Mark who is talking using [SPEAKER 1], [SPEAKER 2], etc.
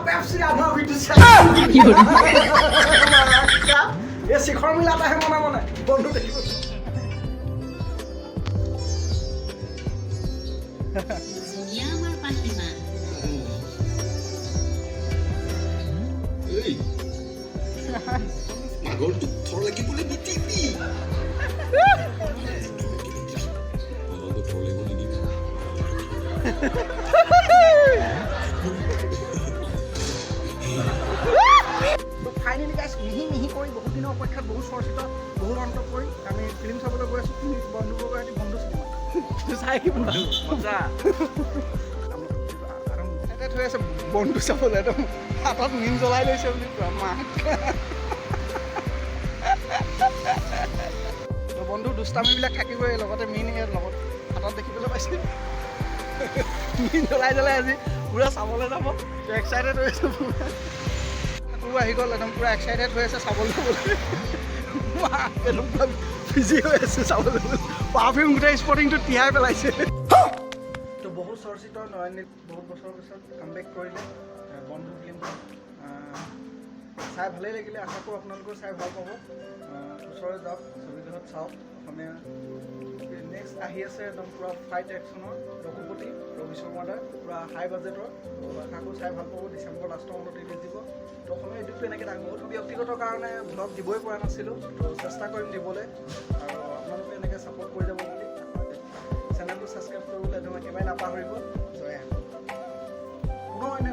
[SPEAKER 1] Pepsi आधा भी ये शिखर मिलाता है मना मना बंधु देखिबो
[SPEAKER 2] Yamar Pahima.
[SPEAKER 3] Hey. Magol tuh thor lagi boleh di TV. Magol tuh thor lagi boleh di TV.
[SPEAKER 1] তো ফাইনালি গাইছ মিহি কৰি বহুত দিনৰ অপেক্ষাত বহুত চৰ্চিত বহুত অন্ত কৰি আমি ফিল্ম চাবলৈ গৈ আছোঁ বন্ধুবৰ্গৰ সৈতে বন্ধু চিনেমা চাই কি মজা এটা থৈ আছে বন্ধু চাবলৈ একদম হাতত মিন জ্বলাই লৈছে বুলি কোৱা মাক বন্ধু দুষ্টামিবিলাক থাকিবই লগতে মিন ইয়াৰ লগত হাতত দেখিবলৈ পাইছে মিন জ্বলাই আজি পুৰা চাবলৈ যাব এক্সাইটেড হৈ আছে পুৰা আহি গ'ল একদম পুৰা এক্সাইটেড হৈ আছে চাবলৈ একদম পুৰা বিজি হৈ আছে চাবলৈ পাৰফিউম গোটেই স্পটিংটো তিয়াই পেলাইছে তো বহুত চৰ্চিত নয়নিত বহুত বছৰৰ পিছত কামবেক কৰিলে বন্ধু ফিল্মখন চাই ভালেই লাগিলে আশা কৰোঁ আপোনালোকেও চাই ভাল পাব ওচৰলৈ যাওক ছবিগৃহত চাওক অসমীয়া নেক্সট আহি আছে একদম পুৰা ফাইট একশ্যনৰ ৰঘুপতি ৰবি শৰ্মাদাৰ পুৰা হাই বাজেটৰ আশা কৰোঁ চাই ভাল পাব ডিচেম্বৰ লাষ্টৰ মানত ৰিলিজ দিব তো অসমীয়া ইউটিউবটো এনেকৈ বহুত ব্যক্তিগত কাৰণে ব্লগ দিবই পৰা নাছিলোঁ তো চেষ্টা কৰিম দিবলৈ আৰু আপোনালোকে এনেকৈ ছাপোৰ্ট কৰি যাব বুলি চেনেলটো ছাবস্ক্ৰাইব কৰিবলৈ একদম একেবাৰে নাপাহৰিব পুনৰ এনে